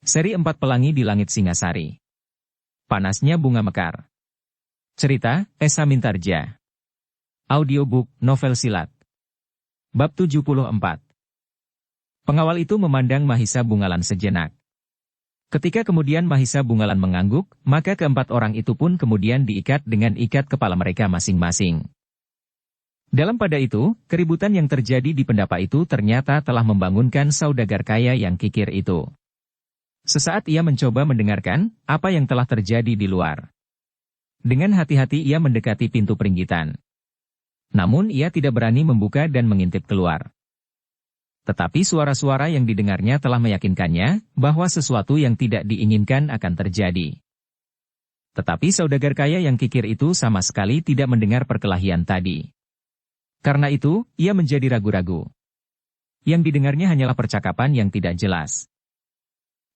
Seri 4 Pelangi di Langit Singasari. Panasnya Bunga Mekar. Cerita, Esa Mintarja. Audiobook, novel silat. Bab 74. Pengawal itu memandang Mahisa Bungalan sejenak. Ketika kemudian Mahisa Bungalan mengangguk, maka keempat orang itu pun kemudian diikat dengan ikat kepala mereka masing-masing. Dalam pada itu, keributan yang terjadi di pendapa itu ternyata telah membangunkan saudagar kaya yang kikir itu. Sesaat ia mencoba mendengarkan apa yang telah terjadi di luar. Dengan hati-hati ia mendekati pintu peringgitan. Namun ia tidak berani membuka dan mengintip keluar. Tetapi suara-suara yang didengarnya telah meyakinkannya bahwa sesuatu yang tidak diinginkan akan terjadi. Tetapi saudagar kaya yang kikir itu sama sekali tidak mendengar perkelahian tadi. Karena itu, ia menjadi ragu-ragu. Yang didengarnya hanyalah percakapan yang tidak jelas.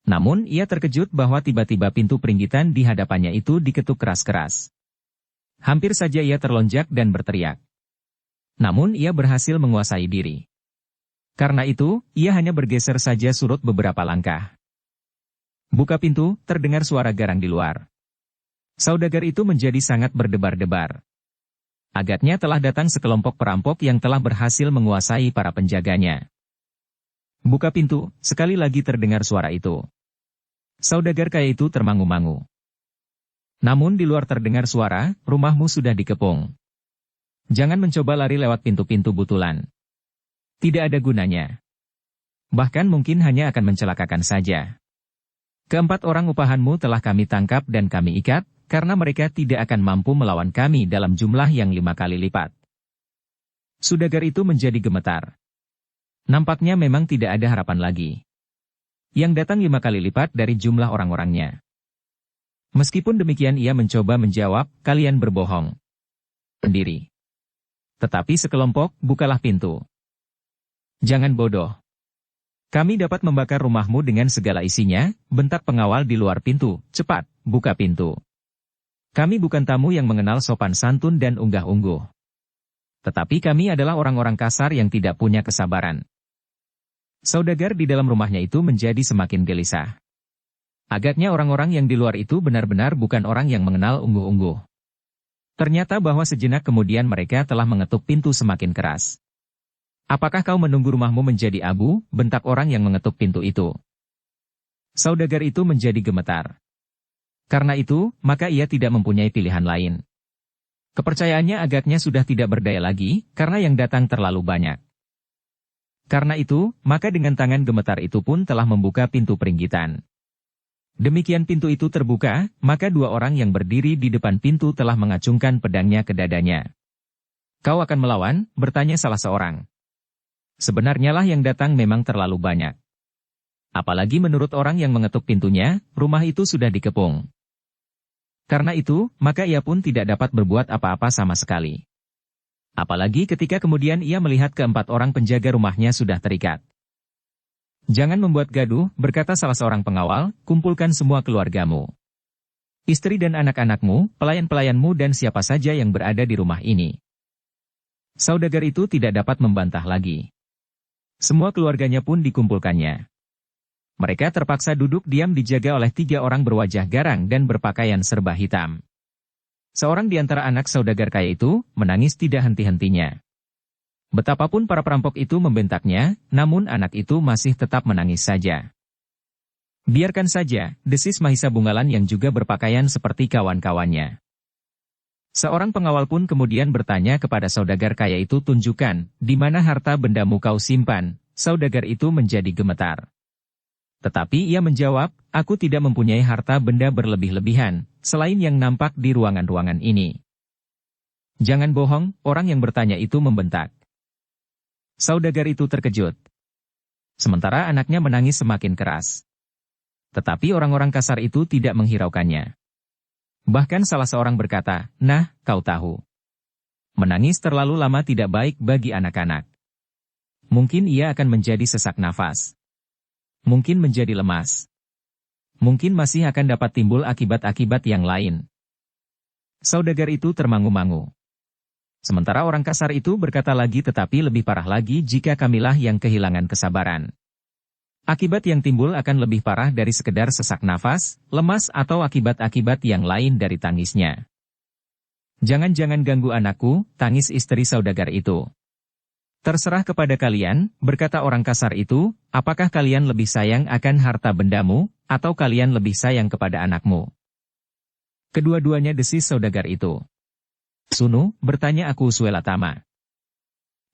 Namun ia terkejut bahwa tiba-tiba pintu peringgitan di hadapannya itu diketuk keras-keras. Hampir saja ia terlonjak dan berteriak. Namun ia berhasil menguasai diri. Karena itu, ia hanya bergeser saja surut beberapa langkah. Buka pintu, terdengar suara garang di luar. Saudagar itu menjadi sangat berdebar-debar. Agaknya telah datang sekelompok perampok yang telah berhasil menguasai para penjaganya. Buka pintu, sekali lagi terdengar suara itu. Saudagar kaya itu termangu-mangu. Namun di luar terdengar suara, rumahmu sudah dikepung. Jangan mencoba lari lewat pintu-pintu butulan. Tidak ada gunanya. Bahkan mungkin hanya akan mencelakakan saja. Keempat orang upahanmu telah kami tangkap dan kami ikat, karena mereka tidak akan mampu melawan kami dalam jumlah yang 5 kali lipat. Saudagar itu menjadi gemetar. Nampaknya memang tidak ada harapan lagi. Yang datang 5 kali lipat dari jumlah orang-orangnya. Meskipun demikian ia mencoba menjawab, kalian berbohong. Pendiri. Tetapi sekelompok, bukalah pintu. Jangan bodoh. Kami dapat membakar rumahmu dengan segala isinya, bentak pengawal di luar pintu, cepat, buka pintu. Kami bukan tamu yang mengenal sopan santun dan unggah-ungguh. Tetapi kami adalah orang-orang kasar yang tidak punya kesabaran. Saudagar di dalam rumahnya itu menjadi semakin gelisah. Agaknya orang-orang yang di luar itu benar-benar bukan orang yang mengenal ungguh-ungguh. Ternyata bahwa sejenak kemudian mereka telah mengetuk pintu semakin keras. Apakah kau menunggu rumahmu menjadi abu, bentak orang yang mengetuk pintu itu. Saudagar itu menjadi gemetar. Karena itu, maka ia tidak mempunyai pilihan lain. Kepercayaannya agaknya sudah tidak berdaya lagi, karena yang datang terlalu banyak. Karena itu, maka dengan tangan gemetar itu pun telah membuka pintu peringgitan. Demikian pintu itu terbuka, maka dua orang yang berdiri di depan pintu telah mengacungkan pedangnya ke dadanya. Kau akan melawan, bertanya salah seorang. Sebenarnya lah yang datang memang terlalu banyak. Apalagi menurut orang yang mengetuk pintunya, rumah itu sudah dikepung. Karena itu, maka ia pun tidak dapat berbuat apa-apa sama sekali. Apalagi ketika kemudian ia melihat keempat orang penjaga rumahnya sudah terikat. Jangan membuat gaduh, berkata salah seorang pengawal, kumpulkan semua keluargamu. Istri dan anak-anakmu, pelayan-pelayanmu dan siapa saja yang berada di rumah ini. Saudagar itu tidak dapat membantah lagi. Semua keluarganya pun dikumpulkannya. Mereka terpaksa duduk diam dijaga oleh 3 orang berwajah garang dan berpakaian serba hitam. Seorang di antara anak saudagar kaya itu menangis tidak henti-hentinya. Betapapun para perampok itu membentaknya, namun anak itu masih tetap menangis saja. Biarkan saja, desis Mahisa Bungalan yang juga berpakaian seperti kawan-kawannya. Seorang pengawal pun kemudian bertanya kepada saudagar kaya itu, tunjukkan, di mana harta bendamu kau simpan. Saudagar itu menjadi gemetar. Tetapi ia menjawab, aku tidak mempunyai harta benda berlebih-lebihan, selain yang nampak di ruangan-ruangan ini. Jangan bohong, orang yang bertanya itu membentak. Saudagar itu terkejut. Sementara anaknya menangis semakin keras. Tetapi orang-orang kasar itu tidak menghiraukannya. Bahkan salah seorang berkata, nah, kau tahu. Menangis terlalu lama tidak baik bagi anak-anak. Mungkin ia akan menjadi sesak nafas. Mungkin menjadi lemas. Mungkin masih akan dapat timbul akibat-akibat yang lain. Saudagar itu termangu-mangu. Sementara orang kasar itu berkata lagi, tetapi lebih parah lagi jika kamilah yang kehilangan kesabaran. Akibat yang timbul akan lebih parah dari sekedar sesak nafas, lemas atau akibat-akibat yang lain dari tangisnya. Jangan-jangan ganggu anakku, tangis istri saudagar itu. Terserah kepada kalian, berkata orang kasar itu, apakah kalian lebih sayang akan harta bendamu, atau kalian lebih sayang kepada anakmu? Kedua-duanya desis saudagar itu. Sunu, bertanya aku Suelatama.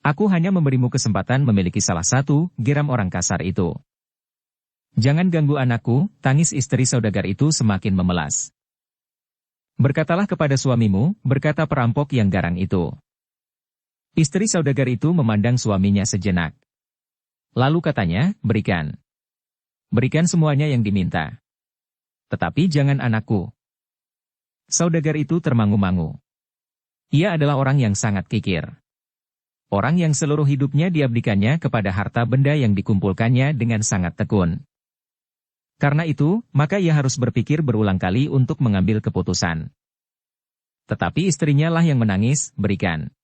Aku hanya memberimu kesempatan memiliki salah satu, geram orang kasar itu. Jangan ganggu anakku, tangis istri saudagar itu semakin memelas. Berkatalah kepada suamimu, berkata perampok yang garang itu. Istri saudagar itu memandang suaminya sejenak. Lalu katanya, berikan. Berikan semuanya yang diminta. Tetapi jangan anakku. Saudagar itu termangu-mangu. Ia adalah orang yang sangat kikir. Orang yang seluruh hidupnya diabdikannya kepada harta benda yang dikumpulkannya dengan sangat tekun. Karena itu, maka ia harus berpikir berulang kali untuk mengambil keputusan. Tetapi istrinya lah yang menangis, berikan.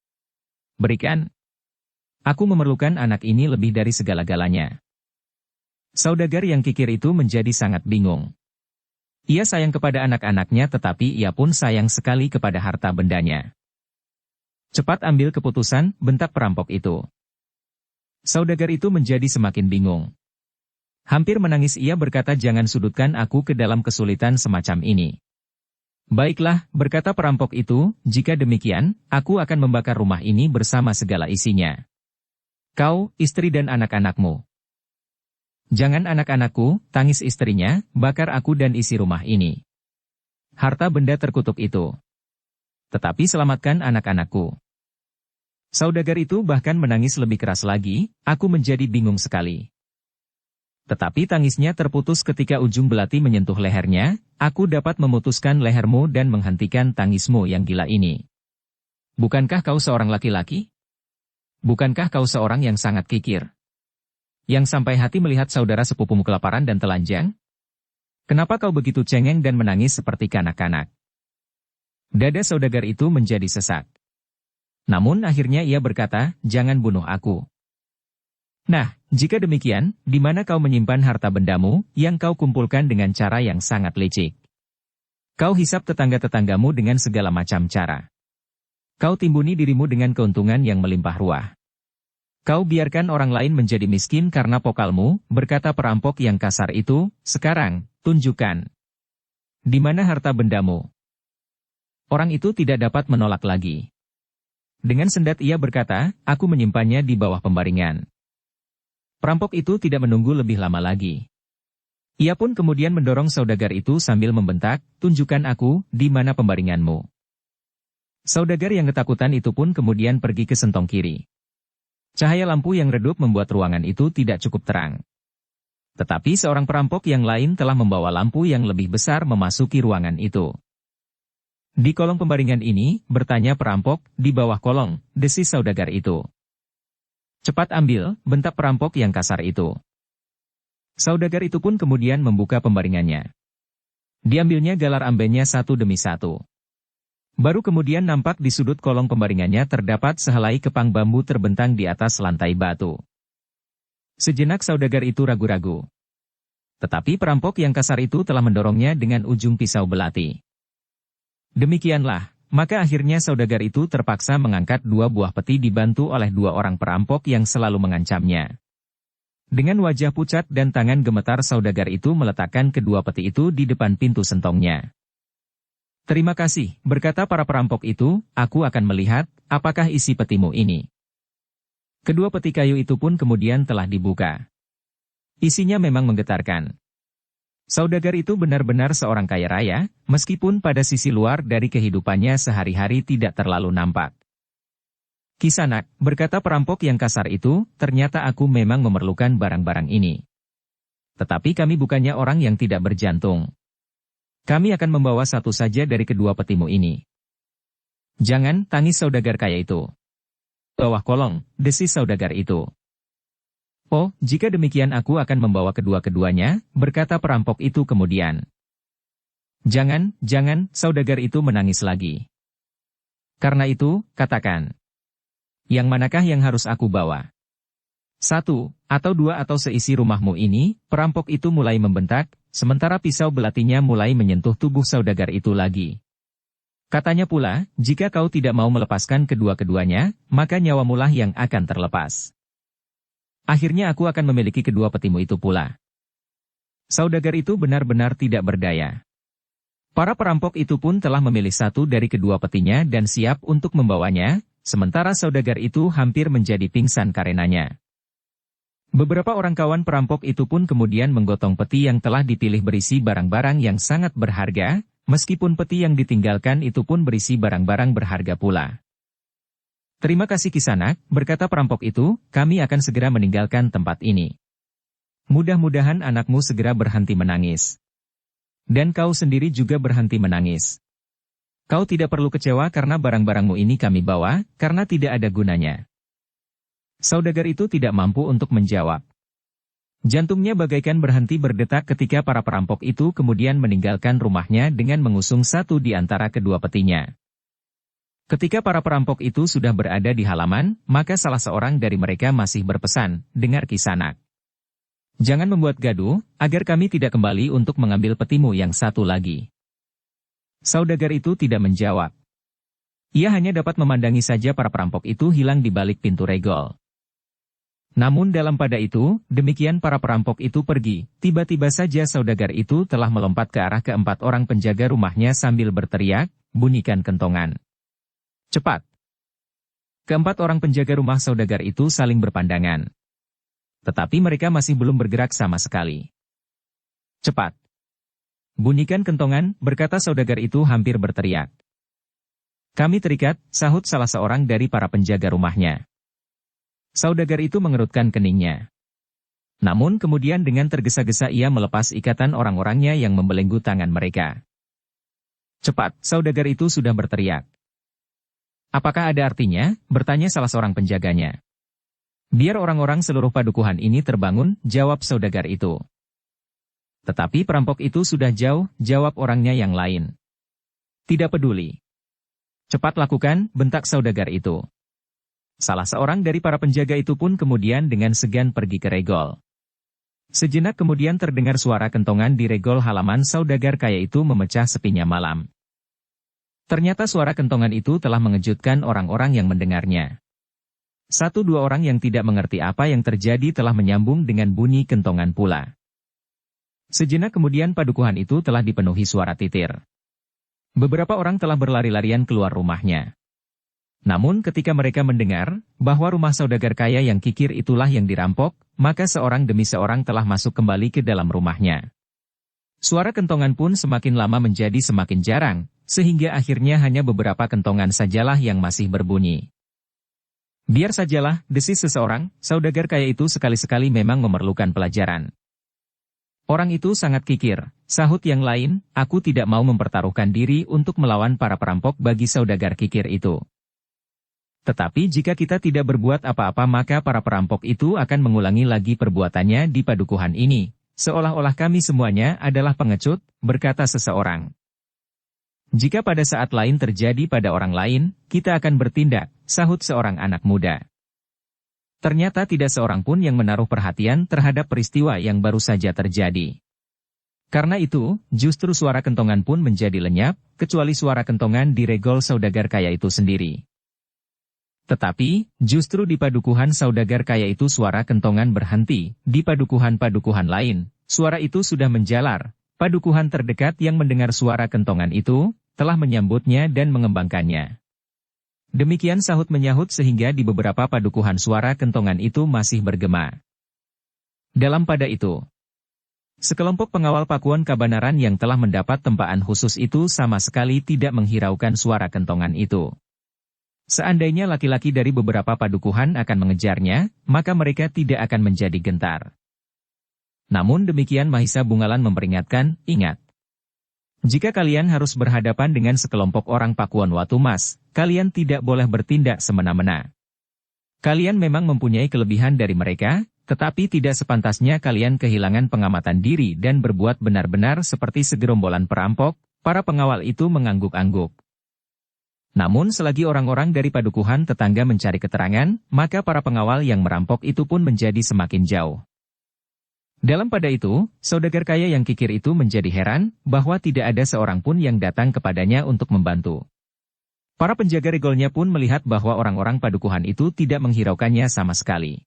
Berikan. Aku memerlukan anak ini lebih dari segala-galanya. Saudagar yang kikir itu menjadi sangat bingung. Ia sayang kepada anak-anaknya tetapi ia pun sayang sekali kepada harta bendanya. Cepat ambil keputusan, bentak perampok itu. Saudagar itu menjadi semakin bingung. Hampir menangis ia berkata jangan sudutkan aku ke dalam kesulitan semacam ini. Baiklah, berkata perampok itu, jika demikian, aku akan membakar rumah ini bersama segala isinya. Kau, istri dan anak-anakmu. Jangan anak-anakku, tangis istrinya, bakar aku dan isi rumah ini. Harta benda terkutuk itu. Tetapi selamatkan anak-anakku. Saudagar itu bahkan menangis lebih keras lagi, aku menjadi bingung sekali. Tetapi tangisnya terputus ketika ujung belati menyentuh lehernya, aku dapat memutuskan lehermu dan menghentikan tangismu yang gila ini. Bukankah kau seorang laki-laki? Bukankah kau seorang yang sangat kikir? Yang sampai hati melihat saudara sepupumu kelaparan dan telanjang? Kenapa kau begitu cengeng dan menangis seperti kanak-kanak? Dada saudagar itu menjadi sesak. Namun akhirnya ia berkata, jangan bunuh aku. Nah, jika demikian, di mana kau menyimpan harta bendamu, yang kau kumpulkan dengan cara yang sangat licik? Kau hisap tetangga-tetanggamu dengan segala macam cara. Kau timbuni dirimu dengan keuntungan yang melimpah ruah. Kau biarkan orang lain menjadi miskin karena pokalmu, berkata perampok yang kasar itu, sekarang, tunjukkan. Di mana harta bendamu? Orang itu tidak dapat menolak lagi. Dengan sendat ia berkata, aku menyimpannya di bawah pembaringan. Perampok itu tidak menunggu lebih lama lagi. Ia pun kemudian mendorong saudagar itu sambil membentak, tunjukkan aku, di mana pembaringanmu. Saudagar yang ketakutan itu pun kemudian pergi ke sentong kiri. Cahaya lampu yang redup membuat ruangan itu tidak cukup terang. Tetapi seorang perampok yang lain telah membawa lampu yang lebih besar memasuki ruangan itu. Di kolong pembaringan ini, bertanya perampok, di bawah kolong, desis saudagar itu. Cepat ambil, bentak perampok yang kasar itu. Saudagar itu pun kemudian membuka pembaringannya. Diambilnya galar ambennya satu demi satu. Baru kemudian nampak di sudut kolong pembaringannya terdapat sehelai kepang bambu terbentang di atas lantai batu. Sejenak saudagar itu ragu-ragu. Tetapi perampok yang kasar itu telah mendorongnya dengan ujung pisau belati. Demikianlah. Maka akhirnya saudagar itu terpaksa mengangkat dua buah peti dibantu oleh dua orang perampok yang selalu mengancamnya. Dengan wajah pucat dan tangan gemetar saudagar itu meletakkan kedua peti itu di depan pintu sentongnya. Terima kasih, berkata para perampok itu, aku akan melihat, apakah isi petimu ini. Kedua peti kayu itu pun kemudian telah dibuka. Isinya memang menggetarkan. Saudagar itu benar-benar seorang kaya raya, meskipun pada sisi luar dari kehidupannya sehari-hari tidak terlalu nampak. Kisanak, berkata perampok yang kasar itu, ternyata aku memang memerlukan barang-barang ini. Tetapi kami bukannya orang yang tidak berjantung. Kami akan membawa satu saja dari kedua petimu ini. Jangan, tangis saudagar kaya itu. Bawah kolong, desis saudagar itu. Oh, jika demikian aku akan membawa kedua-keduanya, berkata perampok itu kemudian. Jangan, jangan, saudagar itu menangis lagi. Karena itu, katakan. Yang manakah yang harus aku bawa? Satu, atau dua atau seisi rumahmu ini, perampok itu mulai membentak, sementara pisau belatinya mulai menyentuh tubuh saudagar itu lagi. Katanya pula, jika kau tidak mau melepaskan kedua-keduanya, maka nyawamulah yang akan terlepas. Akhirnya aku akan memiliki kedua petimu itu pula. Saudagar itu benar-benar tidak berdaya. Para perampok itu pun telah memilih satu dari kedua petinya dan siap untuk membawanya, sementara saudagar itu hampir menjadi pingsan karenanya. Beberapa orang kawan perampok itu pun kemudian menggotong peti yang telah dipilih berisi barang-barang yang sangat berharga, meskipun peti yang ditinggalkan itu pun berisi barang-barang berharga pula. Terima kasih Kisanak, berkata perampok itu, kami akan segera meninggalkan tempat ini. Mudah-mudahan anakmu segera berhenti menangis. Dan kau sendiri juga berhenti menangis. Kau tidak perlu kecewa karena barang-barangmu ini kami bawa, karena tidak ada gunanya. Saudagar itu tidak mampu untuk menjawab. Jantungnya bagaikan berhenti berdetak ketika para perampok itu kemudian meninggalkan rumahnya dengan mengusung satu di antara kedua petinya. Ketika para perampok itu sudah berada di halaman, maka salah seorang dari mereka masih berpesan, dengar Kisanak. Jangan membuat gaduh, agar kami tidak kembali untuk mengambil petimu yang satu lagi. Saudagar itu tidak menjawab. Ia hanya dapat memandangi saja para perampok itu hilang di balik pintu regol. Namun dalam pada itu, demikian para perampok itu pergi, tiba-tiba saja saudagar itu telah melompat ke arah keempat orang penjaga rumahnya sambil berteriak, bunyikan kentongan. Cepat! Keempat orang penjaga rumah saudagar itu saling berpandangan. Tetapi mereka masih belum bergerak sama sekali. Cepat! Bunyikan kentongan, berkata saudagar itu hampir berteriak. Kami terikat, sahut salah seorang dari para penjaga rumahnya. Saudagar itu mengerutkan keningnya. Namun kemudian dengan tergesa-gesa ia melepas ikatan orang-orangnya yang membelenggu tangan mereka. Cepat, saudagar itu sudah berteriak. Apakah ada artinya? Bertanya salah seorang penjaganya. Biar orang-orang seluruh padukuhan ini terbangun, jawab saudagar itu. Tetapi perampok itu sudah jauh, jawab orangnya yang lain. Tidak peduli. Cepat lakukan, bentak saudagar itu. Salah seorang dari para penjaga itu pun kemudian dengan segan pergi ke regol. Sejenak kemudian terdengar suara kentongan di regol halaman saudagar kaya itu memecah sepinya malam. Ternyata suara kentongan itu telah mengejutkan orang-orang yang mendengarnya. Satu dua orang yang tidak mengerti apa yang terjadi telah menyambung dengan bunyi kentongan pula. Sejenak kemudian padukuhan itu telah dipenuhi suara titir. Beberapa orang telah berlari-larian keluar rumahnya. Namun ketika mereka mendengar bahwa rumah saudagar kaya yang kikir itulah yang dirampok, maka seorang demi seorang telah masuk kembali ke dalam rumahnya. Suara kentongan pun semakin lama menjadi semakin jarang, sehingga akhirnya hanya beberapa kentongan sajalah yang masih berbunyi. Biar sajalah, desis seseorang, saudagar kaya itu sekali-sekali memang memerlukan pelajaran. Orang itu sangat kikir, sahut yang lain, aku tidak mau mempertaruhkan diri untuk melawan para perampok bagi saudagar kikir itu. Tetapi jika kita tidak berbuat apa-apa maka para perampok itu akan mengulangi lagi perbuatannya di padukuhan ini. Seolah-olah kami semuanya adalah pengecut, berkata seseorang. Jika pada saat lain terjadi pada orang lain, kita akan bertindak, sahut seorang anak muda. Ternyata tidak seorang pun yang menaruh perhatian terhadap peristiwa yang baru saja terjadi. Karena itu, justru suara kentongan pun menjadi lenyap, kecuali suara kentongan di regol saudagar kaya itu sendiri. Tetapi, justru di padukuhan saudagar kaya itu suara kentongan berhenti, di padukuhan-padukuhan lain, suara itu sudah menjalar. Padukuhan terdekat yang mendengar suara kentongan itu, telah menyambutnya dan mengembangkannya. Demikian sahut menyahut sehingga di beberapa padukuhan suara kentongan itu masih bergema. Dalam pada itu, sekelompok pengawal Pakuan Kabanaran yang telah mendapat tempaan khusus itu sama sekali tidak menghiraukan suara kentongan itu. Seandainya laki-laki dari beberapa padukuhan akan mengejarnya, maka mereka tidak akan menjadi gentar. Namun demikian Mahisa Bungalan memperingatkan, ingat. Jika kalian harus berhadapan dengan sekelompok orang Pakuan Watumas, kalian tidak boleh bertindak semena-mena. Kalian memang mempunyai kelebihan dari mereka, tetapi tidak sepantasnya kalian kehilangan pengamatan diri dan berbuat benar-benar seperti segerombolan perampok. Para pengawal itu mengangguk-angguk. Namun selagi orang-orang dari padukuhan tetangga mencari keterangan, maka para pengawal yang merampok itu pun menjadi semakin jauh. Dalam pada itu, saudagar kaya yang kikir itu menjadi heran, bahwa tidak ada seorang pun yang datang kepadanya untuk membantu. Para penjaga regolnya pun melihat bahwa orang-orang padukuhan itu tidak menghiraukannya sama sekali.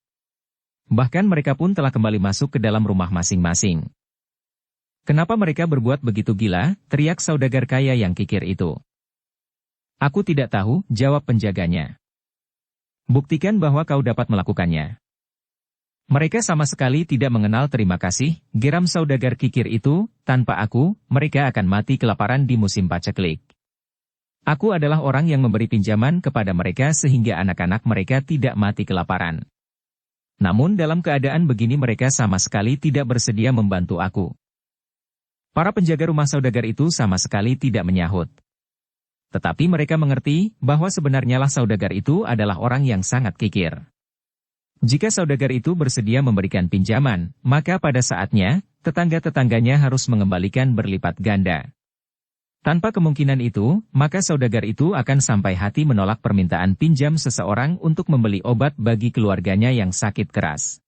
Bahkan mereka pun telah kembali masuk ke dalam rumah masing-masing. Kenapa mereka berbuat begitu gila, teriak saudagar kaya yang kikir itu. Aku tidak tahu, jawab penjaganya. Buktikan bahwa kau dapat melakukannya. Mereka sama sekali tidak mengenal terima kasih, geram saudagar kikir itu, tanpa aku, mereka akan mati kelaparan di musim paceklik. Aku adalah orang yang memberi pinjaman kepada mereka sehingga anak-anak mereka tidak mati kelaparan. Namun dalam keadaan begini mereka sama sekali tidak bersedia membantu aku. Para penjaga rumah saudagar itu sama sekali tidak menyahut. Tetapi mereka mengerti bahwa sebenarnya lah saudagar itu adalah orang yang sangat kikir. Jika saudagar itu bersedia memberikan pinjaman, maka pada saatnya, tetangga-tetangganya harus mengembalikan berlipat ganda. Tanpa kemungkinan itu, maka saudagar itu akan sampai hati menolak permintaan pinjam seseorang untuk membeli obat bagi keluarganya yang sakit keras.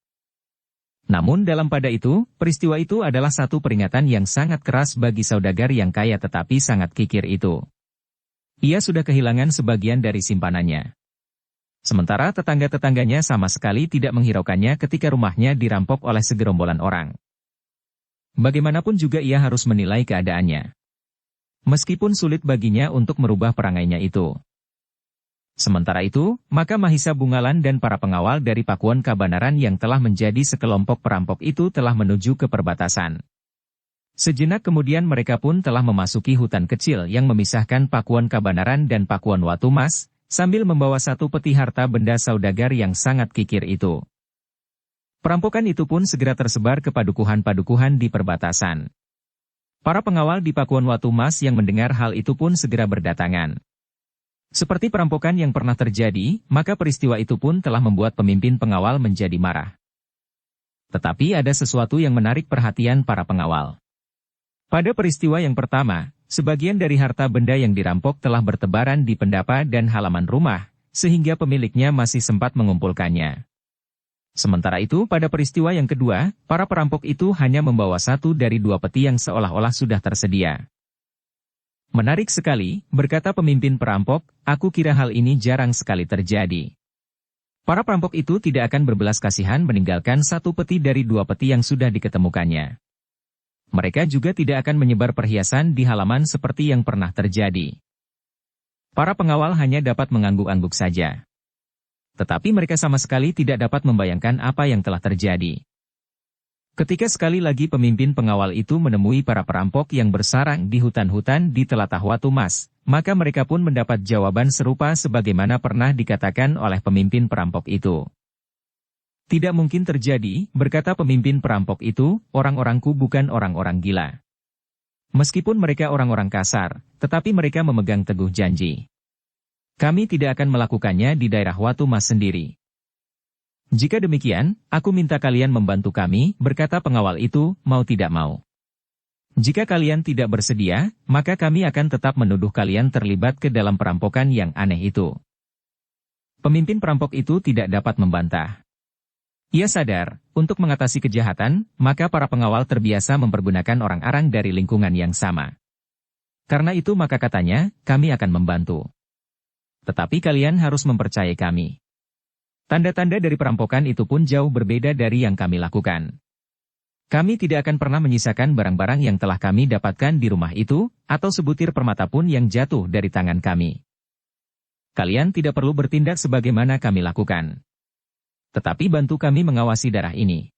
Namun dalam pada itu, peristiwa itu adalah satu peringatan yang sangat keras bagi saudagar yang kaya tetapi sangat kikir itu. Ia sudah kehilangan sebagian dari simpanannya. Sementara tetangga-tetangganya sama sekali tidak menghiraukannya ketika rumahnya dirampok oleh segerombolan orang. Bagaimanapun juga ia harus menilai keadaannya. Meskipun sulit baginya untuk merubah perangainya itu. Sementara itu, maka Mahisa Bungalan dan para pengawal dari Pakuan Kabanaran yang telah menjadi sekelompok perampok itu telah menuju ke perbatasan. Sejenak kemudian mereka pun telah memasuki hutan kecil yang memisahkan Pakuan Kabanaran dan Pakuan Watumas, sambil membawa satu peti harta benda saudagar yang sangat kikir itu. Perampokan itu pun segera tersebar ke padukuhan-padukuhan di perbatasan. Para pengawal di Pakuan Watumas yang mendengar hal itu pun segera berdatangan. Seperti perampokan yang pernah terjadi, maka peristiwa itu pun telah membuat pemimpin pengawal menjadi marah. Tetapi ada sesuatu yang menarik perhatian para pengawal. Pada peristiwa yang pertama, sebagian dari harta benda yang dirampok telah bertebaran di pendapa dan halaman rumah, sehingga pemiliknya masih sempat mengumpulkannya. Sementara itu pada peristiwa yang kedua, para perampok itu hanya membawa satu dari dua peti yang seolah-olah sudah tersedia. Menarik sekali, berkata pemimpin perampok, aku kira hal ini jarang sekali terjadi. Para perampok itu tidak akan berbelas kasihan meninggalkan satu peti dari dua peti yang sudah diketemukannya. Mereka juga tidak akan menyebar perhiasan di halaman seperti yang pernah terjadi. Para pengawal hanya dapat mengangguk-angguk saja. Tetapi mereka sama sekali tidak dapat membayangkan apa yang telah terjadi. Ketika sekali lagi pemimpin pengawal itu menemui para perampok yang bersarang di hutan-hutan di telatah Watumas, maka mereka pun mendapat jawaban serupa sebagaimana pernah dikatakan oleh pemimpin perampok itu. Tidak mungkin terjadi, berkata pemimpin perampok itu, orang-orangku bukan orang-orang gila. Meskipun mereka orang-orang kasar, tetapi mereka memegang teguh janji. Kami tidak akan melakukannya di daerah Watumas sendiri. Jika demikian, aku minta kalian membantu kami, berkata pengawal itu, mau tidak mau. Jika kalian tidak bersedia, maka kami akan tetap menuduh kalian terlibat ke dalam perampokan yang aneh itu. Pemimpin perampok itu tidak dapat membantah. Ia sadar, untuk mengatasi kejahatan, maka para pengawal terbiasa mempergunakan orang-orang dari lingkungan yang sama. Karena itu maka katanya, kami akan membantu. Tetapi kalian harus mempercayai kami. Tanda-tanda dari perampokan itu pun jauh berbeda dari yang kami lakukan. Kami tidak akan pernah menyisakan barang-barang yang telah kami dapatkan di rumah itu, atau sebutir permata pun yang jatuh dari tangan kami. Kalian tidak perlu bertindak sebagaimana kami lakukan. Tetapi bantu kami mengawasi darah ini.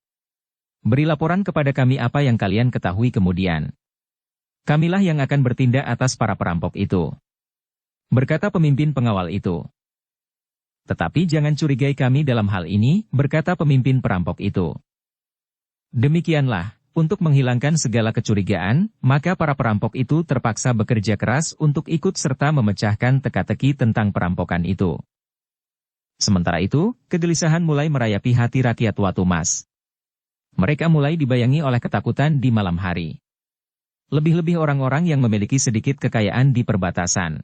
Beri laporan kepada kami apa yang kalian ketahui kemudian. Kamilah yang akan bertindak atas para perampok itu. Berkata pemimpin pengawal itu. Tetapi jangan curigai kami dalam hal ini, berkata pemimpin perampok itu. Demikianlah, untuk menghilangkan segala kecurigaan, maka para perampok itu terpaksa bekerja keras untuk ikut serta memecahkan teka-teki tentang perampokan itu. Sementara itu, kegelisahan mulai merayapi hati rakyat Watumas. Mereka mulai dibayangi oleh ketakutan di malam hari. Lebih-lebih orang-orang yang memiliki sedikit kekayaan di perbatasan.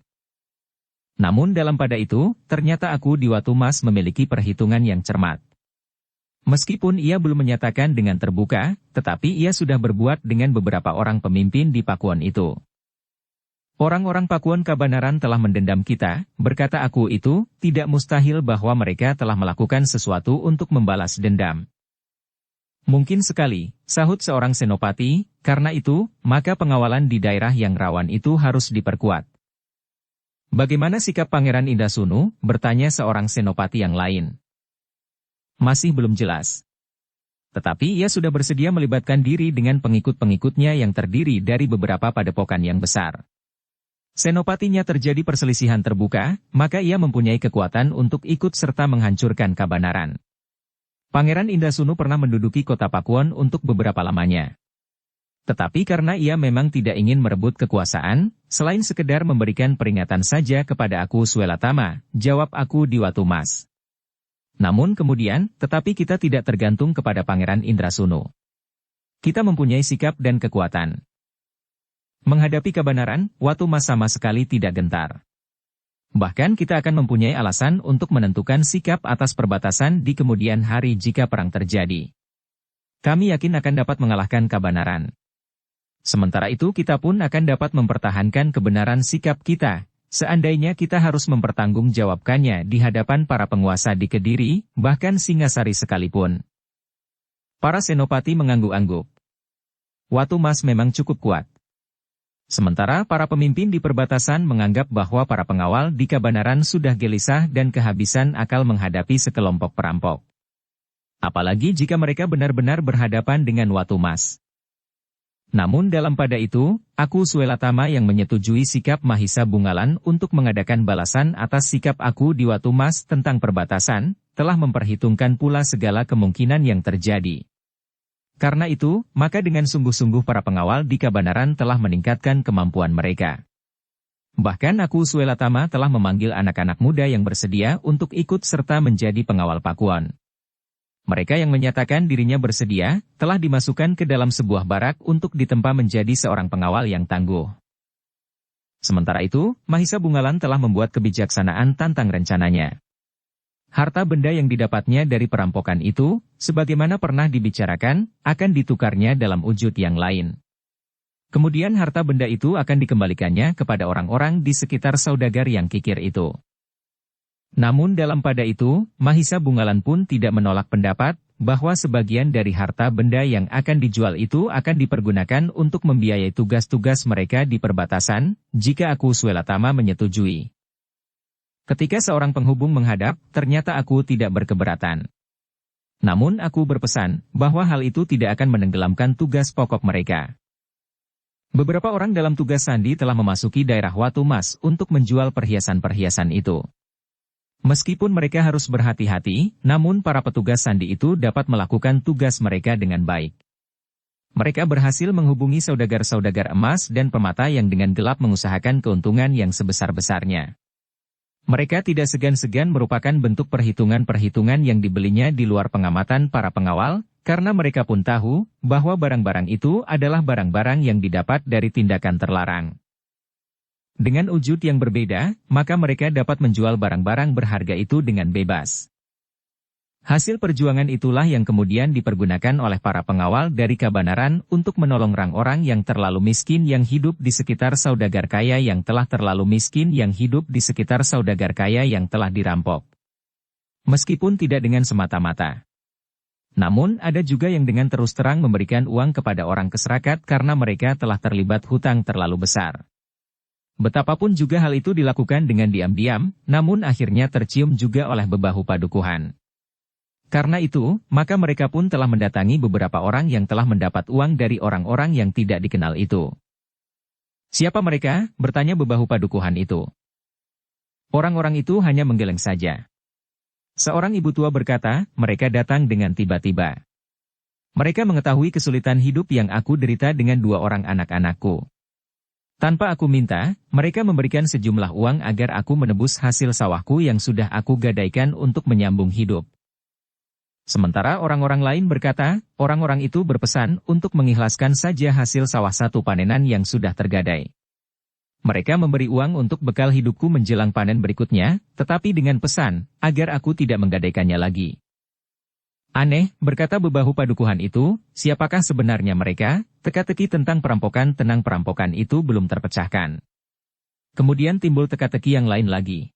Namun dalam pada itu, ternyata aku di Watumas memiliki perhitungan yang cermat. Meskipun ia belum menyatakan dengan terbuka, tetapi ia sudah berbuat dengan beberapa orang pemimpin di Pakuan itu. Orang-orang Pakuan Kabanaran telah mendendam kita, berkata aku itu, tidak mustahil bahwa mereka telah melakukan sesuatu untuk membalas dendam. Mungkin sekali, sahut seorang senopati, karena itu, maka pengawalan di daerah yang rawan itu harus diperkuat. Bagaimana sikap Pangeran Indasunu? Bertanya seorang senopati yang lain. Masih belum jelas. Tetapi ia sudah bersedia melibatkan diri dengan pengikut-pengikutnya yang terdiri dari beberapa padepokan yang besar. Senopatinya terjadi perselisihan terbuka, maka ia mempunyai kekuatan untuk ikut serta menghancurkan Kabanaran. Pangeran Indasunu pernah menduduki kota Pakuan untuk beberapa lamanya. Tetapi karena ia memang tidak ingin merebut kekuasaan, selain sekedar memberikan peringatan saja kepada aku Suelatama, jawab aku di Watumas. Namun kemudian, tetapi kita tidak tergantung kepada Pangeran Indrasunu. Kita mempunyai sikap dan kekuatan. Menghadapi Kabanaran, Watumas sama sekali tidak gentar. Bahkan kita akan mempunyai alasan untuk menentukan sikap atas perbatasan di kemudian hari jika perang terjadi. Kami yakin akan dapat mengalahkan Kabanaran. Sementara itu kita pun akan dapat mempertahankan kebenaran sikap kita, seandainya kita harus mempertanggungjawabkannya di hadapan para penguasa di Kediri, bahkan Singasari sekalipun. Para senopati mengangguk-angguk. Watumas memang cukup kuat. Sementara para pemimpin di perbatasan menganggap bahwa para pengawal di Kabanaran sudah gelisah dan kehabisan akal menghadapi sekelompok perampok. Apalagi jika mereka benar-benar berhadapan dengan Watumas. Namun dalam pada itu, aku Suelatama yang menyetujui sikap Mahisa Bungalan untuk mengadakan balasan atas sikap aku di Watumas tentang perbatasan, telah memperhitungkan pula segala kemungkinan yang terjadi. Karena itu, maka dengan sungguh-sungguh para pengawal di Kabanaran telah meningkatkan kemampuan mereka. Bahkan aku Suelatama telah memanggil anak-anak muda yang bersedia untuk ikut serta menjadi pengawal Pakuan. Mereka yang menyatakan dirinya bersedia, telah dimasukkan ke dalam sebuah barak untuk ditempa menjadi seorang pengawal yang tangguh. Sementara itu, Mahisa Bungalan telah membuat kebijaksanaan tentang rencananya. Harta benda yang didapatnya dari perampokan itu, sebagaimana pernah dibicarakan, akan ditukarnya dalam wujud yang lain. Kemudian harta benda itu akan dikembalikannya kepada orang-orang di sekitar saudagar yang kikir itu. Namun dalam pada itu, Mahisa Bungalan pun tidak menolak pendapat, bahwa sebagian dari harta benda yang akan dijual itu akan dipergunakan untuk membiayai tugas-tugas mereka di perbatasan, jika aku Suelatama menyetujui. Ketika seorang penghubung menghadap, ternyata aku tidak berkeberatan. Namun aku berpesan, bahwa hal itu tidak akan menenggelamkan tugas pokok mereka. Beberapa orang dalam tugas sandi telah memasuki daerah Watumas untuk menjual perhiasan-perhiasan itu. Meskipun mereka harus berhati-hati, namun para petugas sandi itu dapat melakukan tugas mereka dengan baik. Mereka berhasil menghubungi saudagar-saudagar emas dan permata yang dengan gelap mengusahakan keuntungan yang sebesar-besarnya. Mereka tidak segan-segan merupakan bentuk perhitungan-perhitungan yang dibelinya di luar pengamatan para pengawal, karena mereka pun tahu bahwa barang-barang itu adalah barang-barang yang didapat dari tindakan terlarang. Dengan wujud yang berbeda, maka mereka dapat menjual barang-barang berharga itu dengan bebas. Hasil perjuangan itulah yang kemudian dipergunakan oleh para pengawal dari Kabanaran untuk menolong orang-orang yang terlalu miskin yang hidup di sekitar saudagar kaya yang telah terlalu miskin yang hidup di sekitar saudagar kaya yang telah dirampok. Meskipun tidak dengan semata-mata. Namun ada juga yang dengan terus terang memberikan uang kepada orang keserakat karena mereka telah terlibat hutang terlalu besar. Betapapun juga hal itu dilakukan dengan diam-diam, namun akhirnya tercium juga oleh bebahu padukuhan. Karena itu, maka mereka pun telah mendatangi beberapa orang yang telah mendapat uang dari orang-orang yang tidak dikenal itu. Siapa mereka? Bertanya bebahu padukuhan itu. Orang-orang itu hanya menggeleng saja. Seorang ibu tua berkata, mereka datang dengan tiba-tiba. Mereka mengetahui kesulitan hidup yang aku derita dengan dua orang anak-anakku. Tanpa aku minta, mereka memberikan sejumlah uang agar aku menebus hasil sawahku yang sudah aku gadaikan untuk menyambung hidup. Sementara orang-orang lain berkata, orang-orang itu berpesan untuk mengikhlaskan saja hasil sawah satu panenan yang sudah tergadai. Mereka memberi uang untuk bekal hidupku menjelang panen berikutnya, tetapi dengan pesan, agar aku tidak menggadaikannya lagi. Aneh, berkata bebahu padukuhan itu, siapakah sebenarnya mereka? Teka-teki tentang perampokan tenang perampokan itu belum terpecahkan. Kemudian timbul teka-teki yang lain lagi.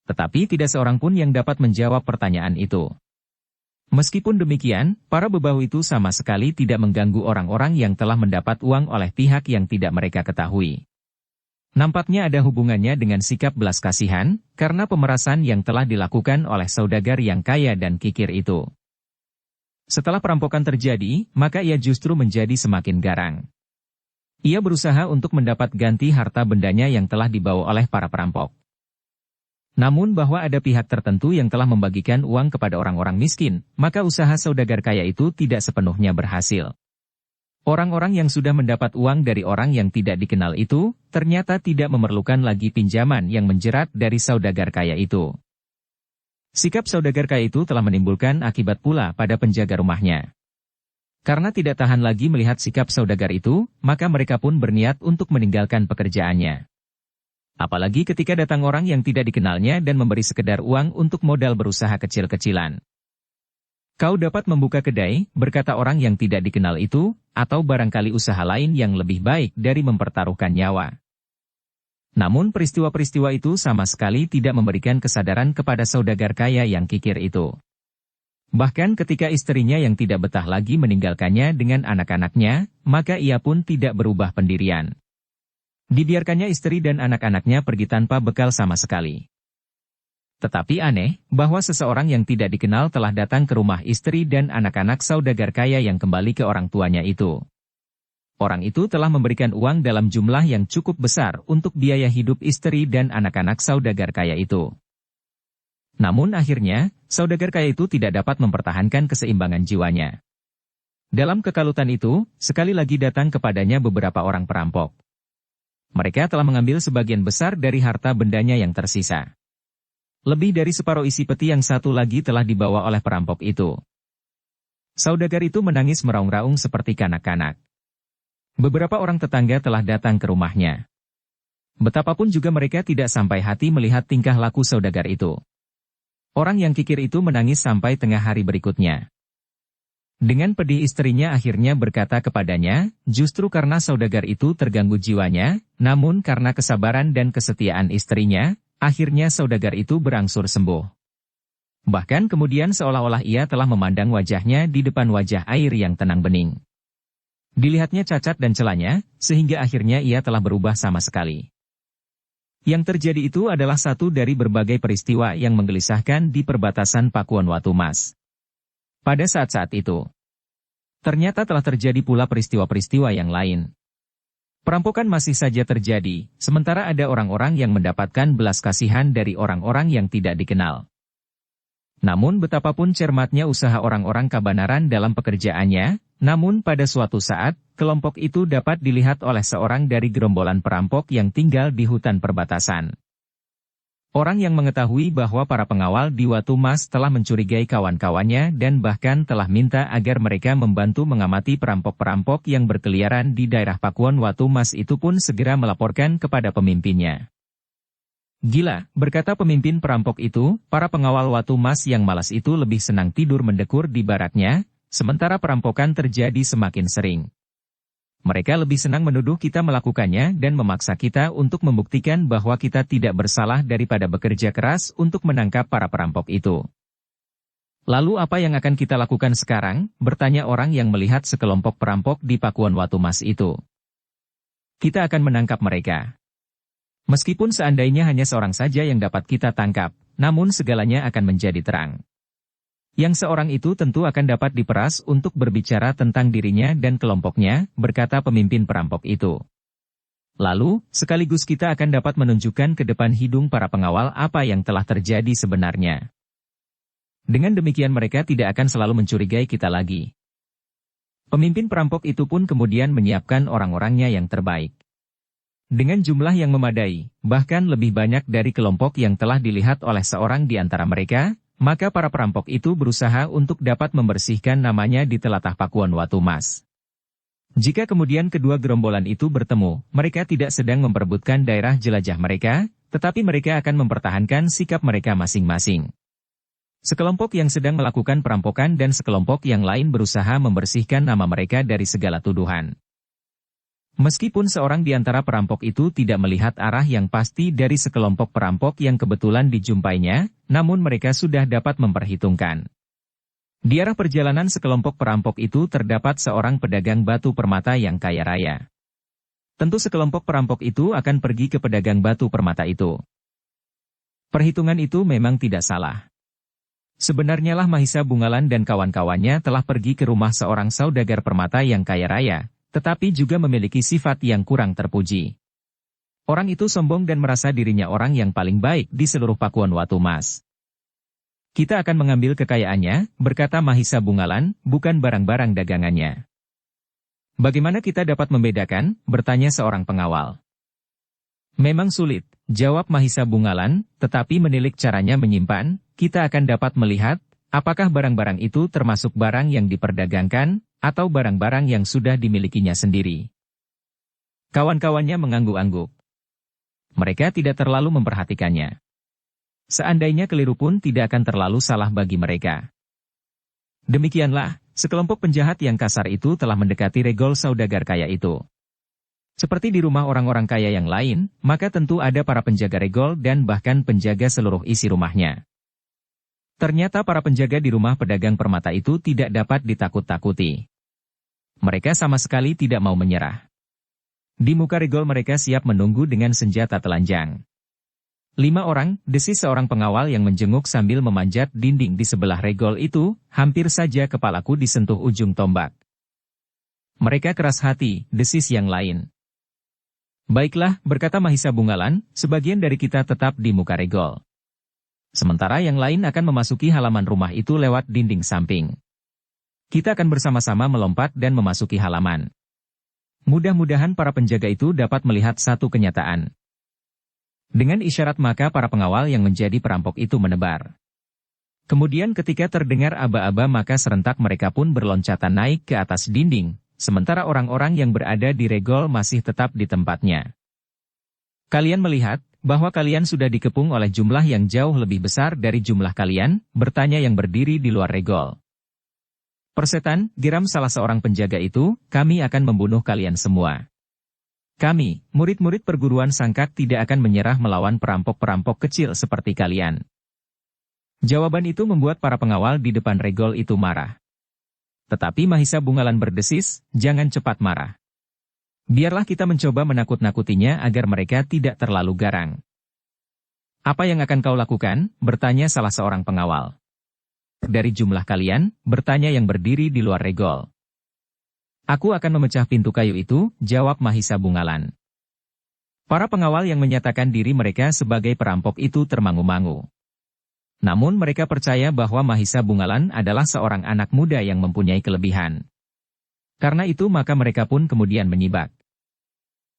Tetapi tidak seorang pun yang dapat menjawab pertanyaan itu. Meskipun demikian, para bebahu itu sama sekali tidak mengganggu orang-orang yang telah mendapat uang oleh pihak yang tidak mereka ketahui. Nampaknya ada hubungannya dengan sikap belas kasihan, karena pemerasan yang telah dilakukan oleh saudagar yang kaya dan kikir itu. Setelah perampokan terjadi, maka ia justru menjadi semakin garang. Ia berusaha untuk mendapat ganti harta bendanya yang telah dibawa oleh para perampok. Namun bahwa ada pihak tertentu yang telah membagikan uang kepada orang-orang miskin, maka usaha saudagar kaya itu tidak sepenuhnya berhasil. Orang-orang yang sudah mendapat uang dari orang yang tidak dikenal itu, ternyata tidak memerlukan lagi pinjaman yang menjerat dari saudagar kaya itu. Sikap saudagar kaya itu telah menimbulkan akibat pula pada penjaga rumahnya. Karena tidak tahan lagi melihat sikap saudagar itu, maka mereka pun berniat untuk meninggalkan pekerjaannya. Apalagi ketika datang orang yang tidak dikenalnya dan memberi sekedar uang untuk modal berusaha kecil-kecilan. Kau dapat membuka kedai, berkata orang yang tidak dikenal itu, atau barangkali usaha lain yang lebih baik dari mempertaruhkan nyawa. Namun peristiwa-peristiwa itu sama sekali tidak memberikan kesadaran kepada saudagar kaya yang kikir itu. Bahkan ketika istrinya yang tidak betah lagi meninggalkannya dengan anak-anaknya, maka ia pun tidak berubah pendirian. Dibiarkannya istri dan anak-anaknya pergi tanpa bekal sama sekali. Tetapi aneh, bahwa seseorang yang tidak dikenal telah datang ke rumah istri dan anak-anak saudagar kaya yang kembali ke orang tuanya itu. Orang itu telah memberikan uang dalam jumlah yang cukup besar untuk biaya hidup istri dan anak-anak saudagar kaya itu. Namun akhirnya, saudagar kaya itu tidak dapat mempertahankan keseimbangan jiwanya. Dalam kekalutan itu, sekali lagi datang kepadanya beberapa orang perampok. Mereka telah mengambil sebagian besar dari harta bendanya yang tersisa. Lebih dari separuh isi peti yang satu lagi telah dibawa oleh perampok itu. Saudagar itu menangis meraung-raung seperti kanak-kanak. Beberapa orang tetangga telah datang ke rumahnya. Betapapun juga mereka tidak sampai hati melihat tingkah laku saudagar itu. Orang yang kikir itu menangis sampai tengah hari berikutnya. Dengan pedih istrinya akhirnya berkata kepadanya, justru karena saudagar itu terganggu jiwanya, namun karena kesabaran dan kesetiaan istrinya, akhirnya saudagar itu berangsur sembuh. Bahkan kemudian seolah-olah ia telah memandang wajahnya di depan wajah air yang tenang bening. Dilihatnya cacat dan celanya, sehingga akhirnya ia telah berubah sama sekali. Yang terjadi itu adalah satu dari berbagai peristiwa yang menggelisahkan di perbatasan Pakuan Watu Mas. Pada saat-saat itu, ternyata telah terjadi pula peristiwa-peristiwa yang lain. Perampokan masih saja terjadi, sementara ada orang-orang yang mendapatkan belas kasihan dari orang-orang yang tidak dikenal. Namun betapapun cermatnya usaha orang-orang Kabanaran dalam pekerjaannya, namun pada suatu saat, kelompok itu dapat dilihat oleh seorang dari gerombolan perampok yang tinggal di hutan perbatasan. Orang yang mengetahui bahwa para pengawal di Watu Mas telah mencurigai kawan-kawannya dan bahkan telah minta agar mereka membantu mengamati perampok-perampok yang berkeliaran di daerah Pakuan Watu Mas itu pun segera melaporkan kepada pemimpinnya. Gila, berkata pemimpin perampok itu, para pengawal Watu Mas yang malas itu lebih senang tidur mendekur di baraknya, sementara perampokan terjadi semakin sering. Mereka lebih senang menuduh kita melakukannya dan memaksa kita untuk membuktikan bahwa kita tidak bersalah daripada bekerja keras untuk menangkap para perampok itu. Lalu apa yang akan kita lakukan sekarang? Bertanya orang yang melihat sekelompok perampok di Pakuan Watu Mas itu. Kita akan menangkap mereka. Meskipun seandainya hanya seorang saja yang dapat kita tangkap, namun segalanya akan menjadi terang. Yang seorang itu tentu akan dapat diperas untuk berbicara tentang dirinya dan kelompoknya, berkata pemimpin perampok itu. Lalu, sekaligus kita akan dapat menunjukkan ke depan hidung para pengawal apa yang telah terjadi sebenarnya. Dengan demikian mereka tidak akan selalu mencurigai kita lagi. Pemimpin perampok itu pun kemudian menyiapkan orang-orangnya yang terbaik. Dengan jumlah yang memadai, bahkan lebih banyak dari kelompok yang telah dilihat oleh seorang di antara mereka, maka para perampok itu berusaha untuk dapat membersihkan namanya di telatah Pakuan Watu Mas. Jika kemudian kedua gerombolan itu bertemu, mereka tidak sedang memperebutkan daerah jelajah mereka, tetapi mereka akan mempertahankan sikap mereka masing-masing. Sekelompok yang sedang melakukan perampokan dan sekelompok yang lain berusaha membersihkan nama mereka dari segala tuduhan. Meskipun seorang di antara perampok itu tidak melihat arah yang pasti dari sekelompok perampok yang kebetulan dijumpainya, namun mereka sudah dapat memperhitungkan. Di arah perjalanan sekelompok perampok itu terdapat seorang pedagang batu permata yang kaya raya. Tentu sekelompok perampok itu akan pergi ke pedagang batu permata itu. Perhitungan itu memang tidak salah. Sebenarnya lah Mahisa Bungalan dan kawan-kawannya telah pergi ke rumah seorang saudagar permata yang kaya raya, tetapi juga memiliki sifat yang kurang terpuji. Orang itu sombong dan merasa dirinya orang yang paling baik di seluruh Pakuan Watu Mas. Kita akan mengambil kekayaannya, berkata Mahisa Bungalan, bukan barang-barang dagangannya. Bagaimana kita dapat membedakan? Bertanya seorang pengawal. Memang sulit, jawab Mahisa Bungalan, tetapi menilik caranya menyimpan, kita akan dapat melihat, apakah barang-barang itu termasuk barang yang diperdagangkan, atau barang-barang yang sudah dimilikinya sendiri. Kawan-kawannya mengangguk-angguk. Mereka tidak terlalu memperhatikannya. Seandainya keliru pun tidak akan terlalu salah bagi mereka. Demikianlah, sekelompok penjahat yang kasar itu telah mendekati regol saudagar kaya itu. Seperti di rumah orang-orang kaya yang lain, maka tentu ada para penjaga regol dan bahkan penjaga seluruh isi rumahnya. Ternyata para penjaga di rumah pedagang permata itu tidak dapat ditakut-takuti. Mereka sama sekali tidak mau menyerah. Di muka regol mereka siap menunggu dengan senjata telanjang. 5 orang, desis seorang pengawal yang menjenguk sambil memanjat dinding di sebelah regol itu, hampir saja kepalaku disentuh ujung tombak. Mereka keras hati, desis yang lain. Baiklah, berkata Mahisa Bungalan, sebagian dari kita tetap di muka regol. Sementara yang lain akan memasuki halaman rumah itu lewat dinding samping. Kita akan bersama-sama melompat dan memasuki halaman. Mudah-mudahan para penjaga itu dapat melihat satu kenyataan. Dengan isyarat maka para pengawal yang menjadi perampok itu menebar. Kemudian ketika terdengar aba-aba maka serentak mereka pun berloncatan naik ke atas dinding, sementara orang-orang yang berada di regol masih tetap di tempatnya. Kalian melihat bahwa kalian sudah dikepung oleh jumlah yang jauh lebih besar dari jumlah kalian, bertanya yang berdiri di luar regol. Persetan, geram salah seorang penjaga itu, kami akan membunuh kalian semua. Kami, murid-murid perguruan Sangkak tidak akan menyerah melawan perampok-perampok kecil seperti kalian. Jawaban itu membuat para pengawal di depan regol itu marah. Tetapi Mahisa Bungalan berdesis, jangan cepat marah. Biarlah kita mencoba menakut-nakutinya agar mereka tidak terlalu garang. Apa yang akan kau lakukan? Bertanya salah seorang pengawal. Dari jumlah kalian, bertanya yang berdiri di luar regol. Aku akan memecah pintu kayu itu, jawab Mahisa Bungalan. Para pengawal yang menyatakan diri mereka sebagai perampok itu termangu-mangu. Namun mereka percaya bahwa Mahisa Bungalan adalah seorang anak muda yang mempunyai kelebihan. Karena itu maka mereka pun kemudian menyibak.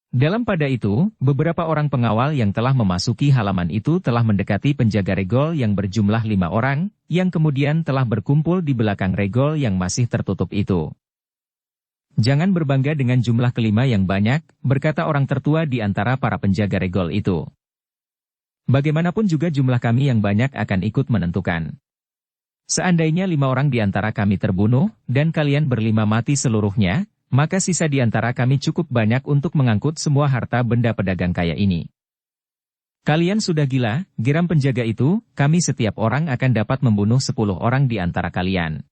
Dalam pada itu, beberapa orang pengawal yang telah memasuki halaman itu telah mendekati penjaga regol yang berjumlah 5 orang, yang kemudian telah berkumpul di belakang regol yang masih tertutup itu. Jangan berbangga dengan jumlah kelima yang banyak, berkata orang tertua di antara para penjaga regol itu. Bagaimanapun juga jumlah kami yang banyak akan ikut menentukan. Seandainya 5 orang di antara kami terbunuh, dan kalian berlima mati seluruhnya, maka sisa di antara kami cukup banyak untuk mengangkut semua harta benda pedagang kaya ini. Kalian sudah gila, geram penjaga itu, kami setiap orang akan dapat membunuh 10 orang di antara kalian.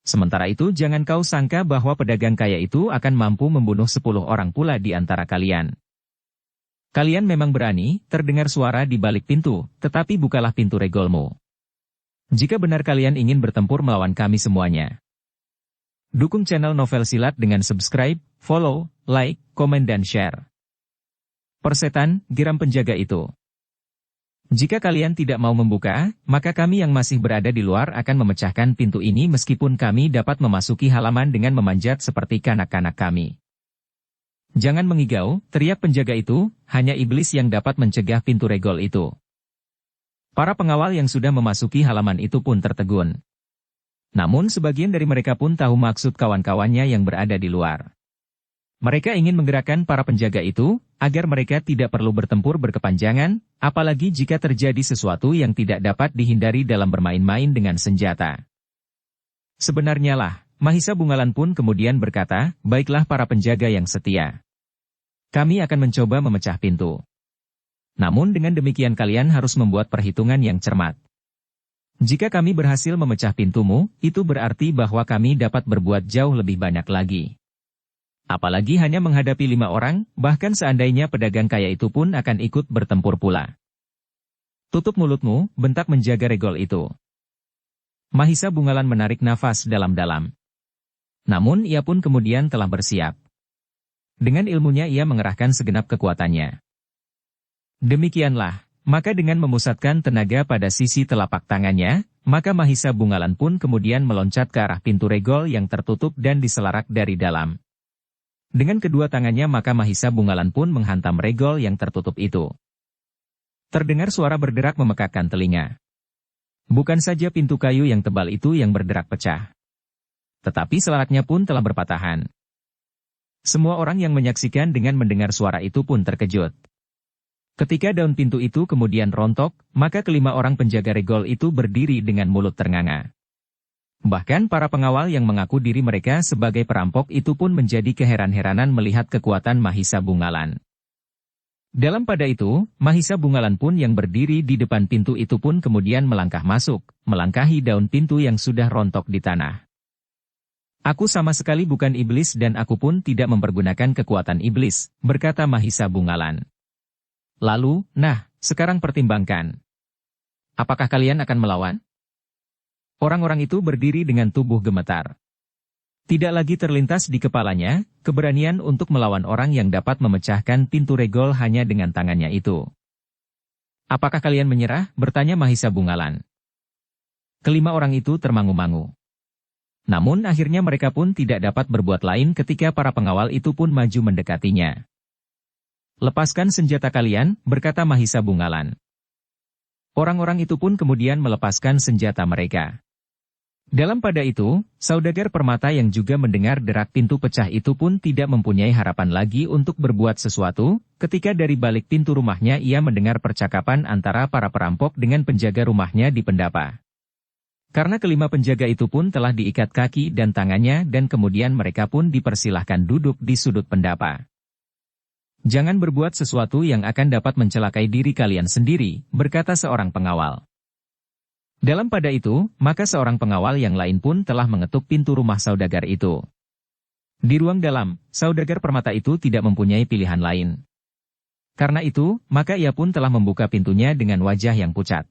Sementara itu jangan kau sangka bahwa pedagang kaya itu akan mampu membunuh 10 orang pula di antara kalian. Kalian memang berani, terdengar suara di balik pintu, tetapi bukalah pintu regolmu. Jika benar kalian ingin bertempur melawan kami semuanya. Dukung channel Novel Silat dengan subscribe, follow, like, komen dan share. Persetan, geram penjaga itu. Jika kalian tidak mau membuka, maka kami yang masih berada di luar akan memecahkan pintu ini meskipun kami dapat memasuki halaman dengan memanjat seperti kanak-kanak kami. Jangan mengigau, teriak penjaga itu, hanya iblis yang dapat mencegah pintu regol itu. Para pengawal yang sudah memasuki halaman itu pun tertegun. Namun sebagian dari mereka pun tahu maksud kawan-kawannya yang berada di luar. Mereka ingin menggerakkan para penjaga itu, agar mereka tidak perlu bertempur berkepanjangan, apalagi jika terjadi sesuatu yang tidak dapat dihindari dalam bermain-main dengan senjata. Sebenarnya lah, Mahisa Bungalan pun kemudian berkata, baiklah para penjaga yang setia. Kami akan mencoba memecah pintu. Namun dengan demikian kalian harus membuat perhitungan yang cermat. Jika kami berhasil memecah pintumu, itu berarti bahwa kami dapat berbuat jauh lebih banyak lagi. Apalagi hanya menghadapi 5 orang, bahkan seandainya pedagang kaya itu pun akan ikut bertempur pula. Tutup mulutmu, bentak menjaga regol itu. Mahisa Bungalan menarik nafas dalam-dalam. Namun ia pun kemudian telah bersiap. Dengan ilmunya ia mengerahkan segenap kekuatannya. Demikianlah, maka dengan memusatkan tenaga pada sisi telapak tangannya, maka Mahisa Bungalan pun kemudian meloncat ke arah pintu regol yang tertutup dan diselarak dari dalam. Dengan kedua tangannya maka Mahisa Bungalan pun menghantam regol yang tertutup itu. Terdengar suara berderak memekakkan telinga. Bukan saja pintu kayu yang tebal itu yang berderak pecah, tetapi selaraknya pun telah berpatahan. Semua orang yang menyaksikan dengan mendengar suara itu pun terkejut. Ketika daun pintu itu kemudian rontok, maka kelima orang penjaga regol itu berdiri dengan mulut ternganga. Bahkan para pengawal yang mengaku diri mereka sebagai perampok itu pun menjadi keheran-heranan melihat kekuatan Mahisa Bungalan. Dalam pada itu, Mahisa Bungalan pun yang berdiri di depan pintu itu pun kemudian melangkah masuk, melangkahi daun pintu yang sudah rontok di tanah. Aku sama sekali bukan iblis dan aku pun tidak mempergunakan kekuatan iblis, berkata Mahisa Bungalan. Lalu, nah, sekarang pertimbangkan. Apakah kalian akan melawan? Orang-orang itu berdiri dengan tubuh gemetar. Tidak lagi terlintas di kepalanya, keberanian untuk melawan orang yang dapat memecahkan pintu regol hanya dengan tangannya itu. Apakah kalian menyerah? Bertanya Mahisa Bungalan. Kelima orang itu termangu-mangu. Namun akhirnya mereka pun tidak dapat berbuat lain ketika para pengawal itu pun maju mendekatinya. Lepaskan senjata kalian, berkata Mahisa Bungalan. Orang-orang itu pun kemudian melepaskan senjata mereka. Dalam pada itu, saudagar permata yang juga mendengar derak pintu pecah itu pun tidak mempunyai harapan lagi untuk berbuat sesuatu, ketika dari balik pintu rumahnya ia mendengar percakapan antara para perampok dengan penjaga rumahnya di pendapa. Karena kelima penjaga itu pun telah diikat kaki dan tangannya dan kemudian mereka pun dipersilahkan duduk di sudut pendapa. Jangan berbuat sesuatu yang akan dapat mencelakai diri kalian sendiri, berkata seorang pengawal. Dalam pada itu, maka seorang pengawal yang lain pun telah mengetuk pintu rumah saudagar itu. Di ruang dalam, saudagar permata itu tidak mempunyai pilihan lain. Karena itu, maka ia pun telah membuka pintunya dengan wajah yang pucat.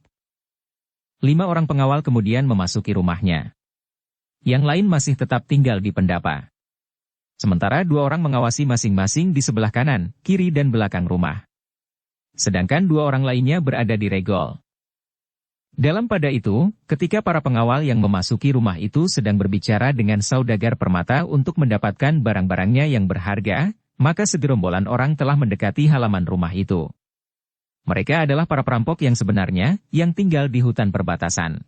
5 orang pengawal kemudian memasuki rumahnya. Yang lain masih tetap tinggal di pendapa. Sementara 2 orang mengawasi masing-masing di sebelah kanan, kiri dan belakang rumah. Sedangkan 2 orang lainnya berada di regol. Dalam pada itu, ketika para pengawal yang memasuki rumah itu sedang berbicara dengan saudagar permata untuk mendapatkan barang-barangnya yang berharga, maka segerombolan orang telah mendekati halaman rumah itu. Mereka adalah para perampok yang sebenarnya, yang tinggal di hutan perbatasan.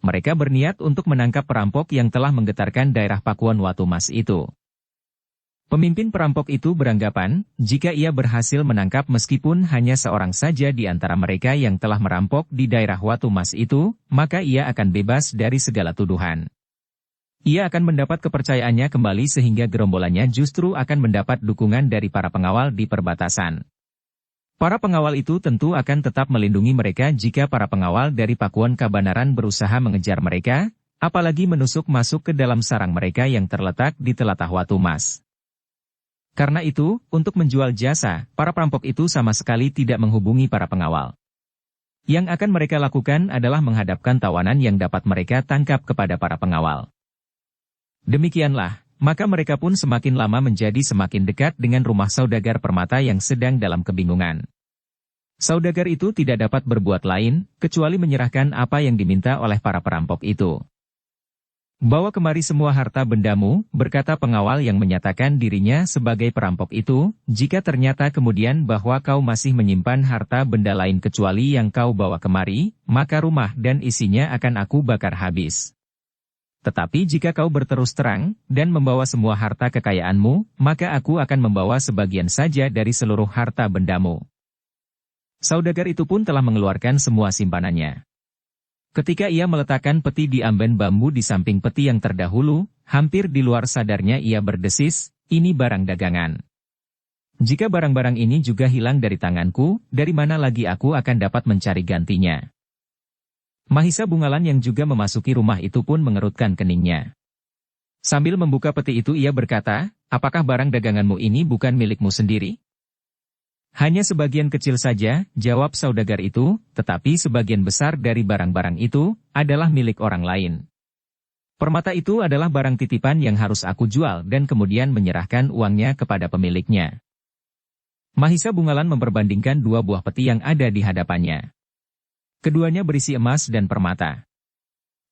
Mereka berniat untuk menangkap perampok yang telah menggetarkan daerah Pakuan Watu Mas itu. Pemimpin perampok itu beranggapan, jika ia berhasil menangkap meskipun hanya seorang saja di antara mereka yang telah merampok di daerah Watu Mas itu, maka ia akan bebas dari segala tuduhan. Ia akan mendapat kepercayaannya kembali sehingga gerombolannya justru akan mendapat dukungan dari para pengawal di perbatasan. Para pengawal itu tentu akan tetap melindungi mereka jika para pengawal dari Pakuan Kabanaran berusaha mengejar mereka, apalagi menusuk masuk ke dalam sarang mereka yang terletak di telatah Watu Mas. Karena itu, untuk menjual jasa, para perampok itu sama sekali tidak menghubungi para pengawal. Yang akan mereka lakukan adalah menghadapkan tawanan yang dapat mereka tangkap kepada para pengawal. Demikianlah, maka mereka pun semakin lama menjadi semakin dekat dengan rumah saudagar permata yang sedang dalam kebingungan. Saudagar itu tidak dapat berbuat lain, kecuali menyerahkan apa yang diminta oleh para perampok itu. Bawa kemari semua harta bendamu, berkata pengawal yang menyatakan dirinya sebagai perampok itu, jika ternyata kemudian bahwa kau masih menyimpan harta benda lain kecuali yang kau bawa kemari, maka rumah dan isinya akan aku bakar habis. Tetapi jika kau berterus terang, dan membawa semua harta kekayaanmu, maka aku akan membawa sebagian saja dari seluruh harta bendamu. Saudagar itu pun telah mengeluarkan semua simpanannya. Ketika ia meletakkan peti di amben bambu di samping peti yang terdahulu, hampir di luar sadarnya ia berdesis, ini barang dagangan. Jika barang-barang ini juga hilang dari tanganku, dari mana lagi aku akan dapat mencari gantinya? Mahisa Bungalan yang juga memasuki rumah itu pun mengerutkan keningnya. Sambil membuka peti itu ia berkata, apakah barang daganganmu ini bukan milikmu sendiri? Hanya sebagian kecil saja, jawab saudagar itu, tetapi sebagian besar dari barang-barang itu adalah milik orang lain. Permata itu adalah barang titipan yang harus aku jual dan kemudian menyerahkan uangnya kepada pemiliknya. Mahisa Bungalan memperbandingkan dua buah peti yang ada di hadapannya. Keduanya berisi emas dan permata.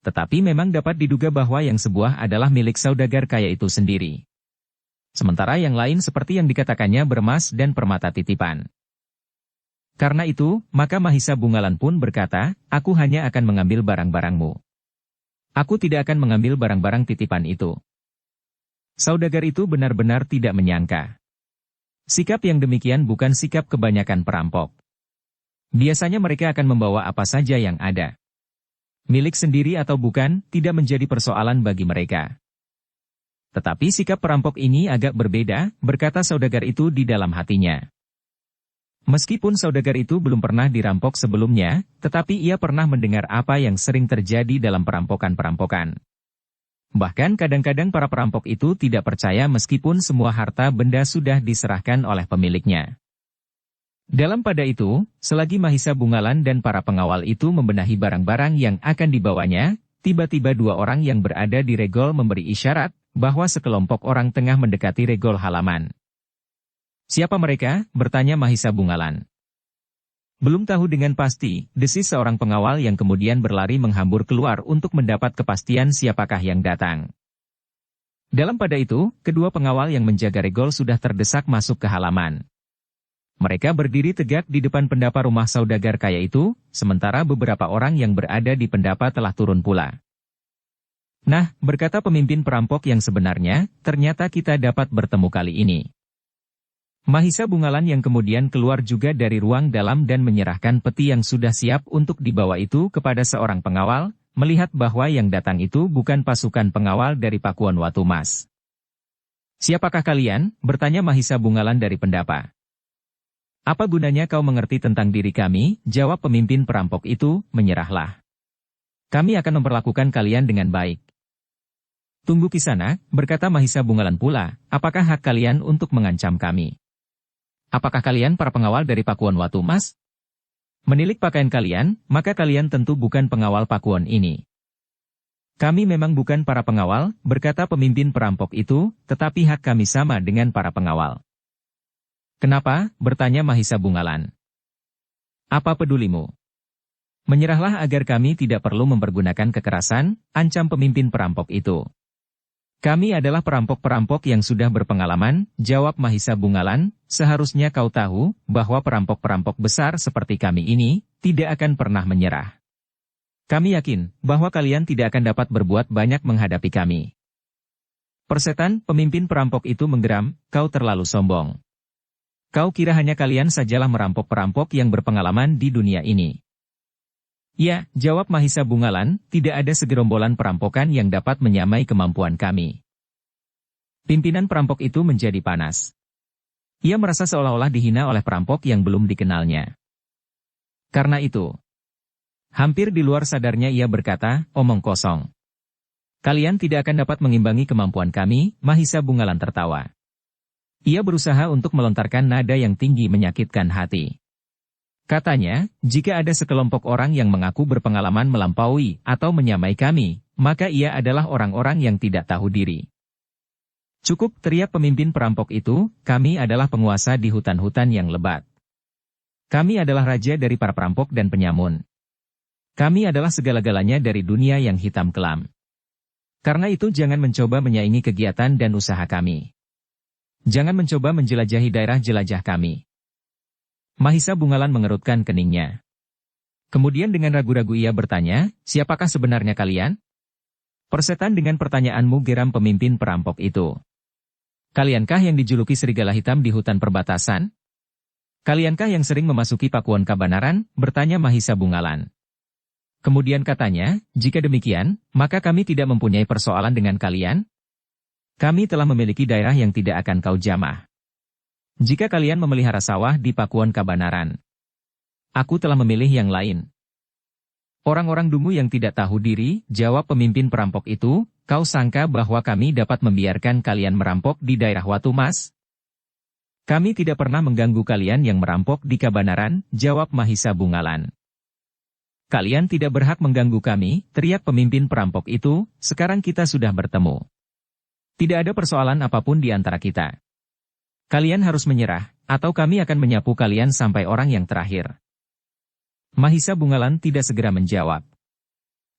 Tetapi memang dapat diduga bahwa yang sebuah adalah milik saudagar kaya itu sendiri. Sementara yang lain seperti yang dikatakannya beremas dan permata titipan. Karena itu, maka Mahisa Bungalan pun berkata, aku hanya akan mengambil barang-barangmu. Aku tidak akan mengambil barang-barang titipan itu. Saudagar itu benar-benar tidak menyangka. Sikap yang demikian bukan sikap kebanyakan perampok. Biasanya mereka akan membawa apa saja yang ada. Milik sendiri atau bukan, tidak menjadi persoalan bagi mereka. Tetapi sikap perampok ini agak berbeda, berkata saudagar itu di dalam hatinya. Meskipun saudagar itu belum pernah dirampok sebelumnya, tetapi ia pernah mendengar apa yang sering terjadi dalam perampokan-perampokan. Bahkan kadang-kadang para perampok itu tidak percaya meskipun semua harta benda sudah diserahkan oleh pemiliknya. Dalam pada itu, selagi Mahisa Bungalan dan para pengawal itu membenahi barang-barang yang akan dibawanya, tiba-tiba dua orang yang berada di regol memberi isyarat bahwa sekelompok orang tengah mendekati regol halaman. Siapa mereka? Bertanya Mahisa Bungalan. Belum tahu dengan pasti, desis seorang pengawal yang kemudian berlari menghambur keluar untuk mendapat kepastian siapakah yang datang. Dalam pada itu, kedua pengawal yang menjaga regol sudah terdesak masuk ke halaman. Mereka berdiri tegak di depan pendapa rumah saudagar kaya itu, sementara beberapa orang yang berada di pendapa telah turun pula. Nah, berkata pemimpin perampok yang sebenarnya, ternyata kita dapat bertemu kali ini. Mahisa Bungalan yang kemudian keluar juga dari ruang dalam dan menyerahkan peti yang sudah siap untuk dibawa itu kepada seorang pengawal, melihat bahwa yang datang itu bukan pasukan pengawal dari Pakuan Watu Mas. Siapakah kalian? Bertanya Mahisa Bungalan dari pendapa. Apa gunanya kau mengerti tentang diri kami? Jawab pemimpin perampok itu, menyerahlah. Kami akan memperlakukan kalian dengan baik. Tunggu Kisana, berkata Mahisa Bungalan pula, apakah hak kalian untuk mengancam kami? Apakah kalian para pengawal dari Pakuan Watu Mas? Menilik pakaian kalian, maka kalian tentu bukan pengawal Pakuan ini. Kami memang bukan para pengawal, berkata pemimpin perampok itu, tetapi hak kami sama dengan para pengawal. Kenapa? Bertanya Mahisa Bungalan. Apa pedulimu? Menyerahlah agar kami tidak perlu mempergunakan kekerasan, ancam pemimpin perampok itu. Kami adalah perampok-perampok yang sudah berpengalaman, jawab Mahisa Bungalan, seharusnya kau tahu bahwa perampok-perampok besar seperti kami ini tidak akan pernah menyerah. Kami yakin bahwa kalian tidak akan dapat berbuat banyak menghadapi kami. Persetan, pemimpin perampok itu menggeram, kau terlalu sombong. Kau kira hanya kalian sajalah merampok-perampok yang berpengalaman di dunia ini. Ya, jawab Mahisa Bungalan, tidak ada segerombolan perampokan yang dapat menyamai kemampuan kami. Pimpinan perampok itu menjadi panas. Ia merasa seolah-olah dihina oleh perampok yang belum dikenalnya. Karena itu, hampir di luar sadarnya ia berkata, omong kosong. Kalian tidak akan dapat mengimbangi kemampuan kami, Mahisa Bungalan tertawa. Ia berusaha untuk melontarkan nada yang tinggi menyakitkan hati. Katanya, jika ada sekelompok orang yang mengaku berpengalaman melampaui atau menyamai kami, maka ia adalah orang-orang yang tidak tahu diri. Cukup, teriak pemimpin perampok itu, kami adalah penguasa di hutan-hutan yang lebat. Kami adalah raja dari para perampok dan penyamun. Kami adalah segala-galanya dari dunia yang hitam kelam. Karena itu jangan mencoba menyaingi kegiatan dan usaha kami. Jangan mencoba menjelajahi daerah jelajah kami. Mahisa Bungalan mengerutkan keningnya. Kemudian dengan ragu-ragu ia bertanya, siapakah sebenarnya kalian? Persetan dengan pertanyaanmu, geram pemimpin perampok itu. Kaliankah yang dijuluki serigala hitam di hutan perbatasan? Kaliankah yang sering memasuki Pakuan Kabanaran? Bertanya Mahisa Bungalan. Kemudian katanya, jika demikian, maka kami tidak mempunyai persoalan dengan kalian. Kami telah memiliki daerah yang tidak akan kau jamah. Jika kalian memelihara sawah di Pakuan Kabanaran, aku telah memilih yang lain. Orang-orang dungu yang tidak tahu diri, jawab pemimpin perampok itu, kau sangka bahwa kami dapat membiarkan kalian merampok di daerah Watu Mas? Kami tidak pernah mengganggu kalian yang merampok di Kabanaran, jawab Mahisa Bungalan. Kalian tidak berhak mengganggu kami, teriak pemimpin perampok itu, sekarang kita sudah bertemu. Tidak ada persoalan apapun di antara kita. Kalian harus menyerah, atau kami akan menyapu kalian sampai orang yang terakhir. Mahisa Bungalan tidak segera menjawab.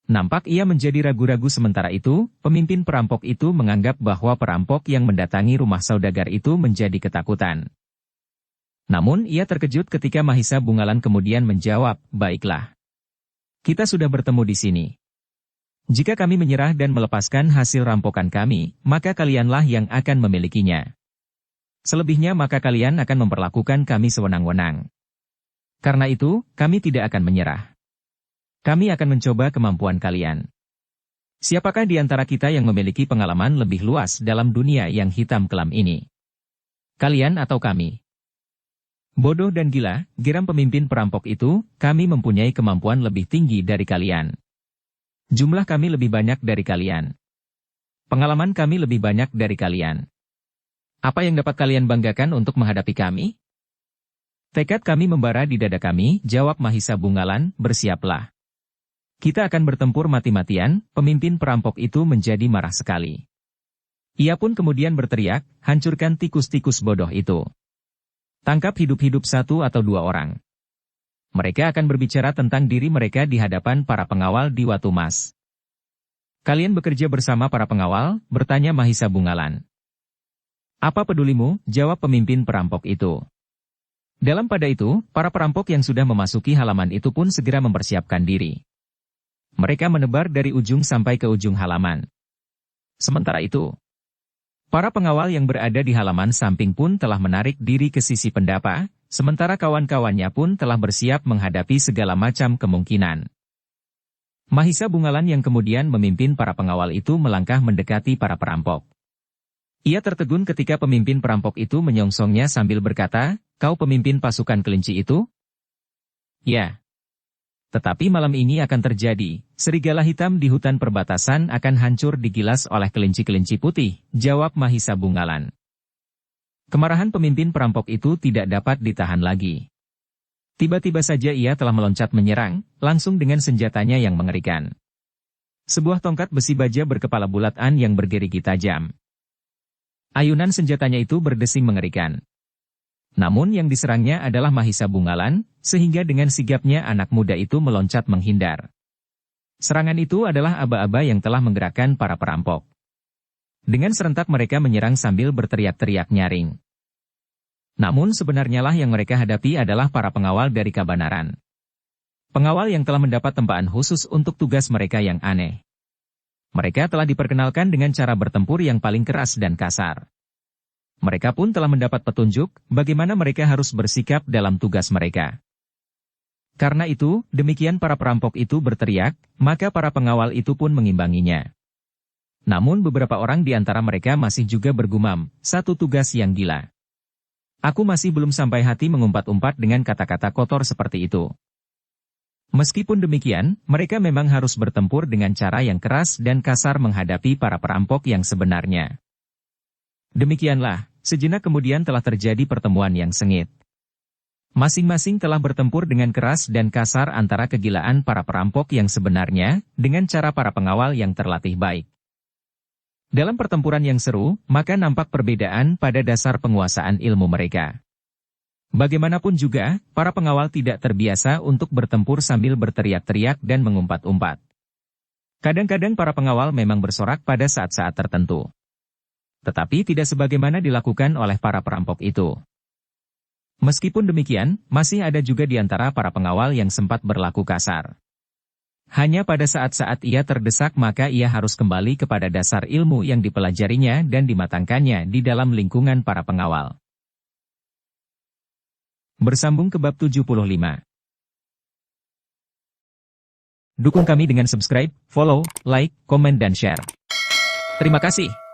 Nampak ia menjadi ragu-ragu. Sementara itu, pemimpin perampok itu menganggap bahwa perampok yang mendatangi rumah saudagar itu menjadi ketakutan. Namun ia terkejut ketika Mahisa Bungalan kemudian menjawab, baiklah. Kita sudah bertemu di sini. Jika kami menyerah dan melepaskan hasil rampokan kami, maka kalianlah yang akan memilikinya. Selebihnya maka kalian akan memperlakukan kami sewenang-wenang. Karena itu, kami tidak akan menyerah. Kami akan mencoba kemampuan kalian. Siapakah di antara kita yang memiliki pengalaman lebih luas dalam dunia yang hitam kelam ini? Kalian atau kami? Bodoh dan gila, geram pemimpin perampok itu, kami mempunyai kemampuan lebih tinggi dari kalian. Jumlah kami lebih banyak dari kalian. Pengalaman kami lebih banyak dari kalian. Apa yang dapat kalian banggakan untuk menghadapi kami? Tekad kami membara di dada kami, jawab Mahisa Bungalan, bersiaplah. Kita akan bertempur mati-matian. Pemimpin perampok itu menjadi marah sekali. Ia pun kemudian berteriak, hancurkan tikus-tikus bodoh itu. Tangkap hidup-hidup 1 atau 2 orang. Mereka akan berbicara tentang diri mereka di hadapan para pengawal di Watu Mas. Kalian bekerja bersama para pengawal? Bertanya Mahisa Bungalan. Apa pedulimu? Jawab pemimpin perampok itu. Dalam pada itu, para perampok yang sudah memasuki halaman itu pun segera mempersiapkan diri. Mereka menebar dari ujung sampai ke ujung halaman. Sementara itu, para pengawal yang berada di halaman samping pun telah menarik diri ke sisi pendapa, sementara kawan-kawannya pun telah bersiap menghadapi segala macam kemungkinan. Mahisa Bungalan yang kemudian memimpin para pengawal itu melangkah mendekati para perampok. Ia tertegun ketika pemimpin perampok itu menyongsongnya sambil berkata, kau pemimpin pasukan kelinci itu? Ya. Tetapi malam ini akan terjadi, serigala hitam di hutan perbatasan akan hancur digilas oleh kelinci-kelinci putih, jawab Mahisa Bungalan. Kemarahan pemimpin perampok itu tidak dapat ditahan lagi. Tiba-tiba saja ia telah meloncat menyerang, langsung dengan senjatanya yang mengerikan. Sebuah tongkat besi baja berkepala bulatan yang bergerigi tajam. Ayunan senjatanya itu berdesing mengerikan. Namun yang diserangnya adalah Mahisa Bungalan, sehingga dengan sigapnya anak muda itu meloncat menghindar. Serangan itu adalah aba-aba yang telah menggerakkan para perampok. Dengan serentak mereka menyerang sambil berteriak-teriak nyaring. Namun sebenarnya lah yang mereka hadapi adalah para pengawal dari Kabanaran. Pengawal yang telah mendapat tempaan khusus untuk tugas mereka yang aneh. Mereka telah diperkenalkan dengan cara bertempur yang paling keras dan kasar. Mereka pun telah mendapat petunjuk bagaimana mereka harus bersikap dalam tugas mereka. Karena itu, demikian para perampok itu berteriak, maka para pengawal itu pun mengimbanginya. Namun beberapa orang di antara mereka masih juga bergumam, satu tugas yang gila. Aku masih belum sampai hati mengumpat-umpat dengan kata-kata kotor seperti itu. Meskipun demikian, mereka memang harus bertempur dengan cara yang keras dan kasar menghadapi para perampok yang sebenarnya. Demikianlah, sejenak kemudian telah terjadi pertemuan yang sengit. Masing-masing telah bertempur dengan keras dan kasar antara kegilaan para perampok yang sebenarnya, dengan cara para pengawal yang terlatih baik. Dalam pertempuran yang seru, maka nampak perbedaan pada dasar penguasaan ilmu mereka. Bagaimanapun juga, para pengawal tidak terbiasa untuk bertempur sambil berteriak-teriak dan mengumpat-umpat. Kadang-kadang para pengawal memang bersorak pada saat-saat tertentu. Tetapi tidak sebagaimana dilakukan oleh para perampok itu. Meskipun demikian, masih ada juga di antara para pengawal yang sempat berlaku kasar. Hanya pada saat-saat ia terdesak maka ia harus kembali kepada dasar ilmu yang dipelajarinya dan dimatangkannya di dalam lingkungan para pengawal. Bersambung ke bab 75. Dukung kami dengan subscribe, follow, like, komen dan share. Terima kasih.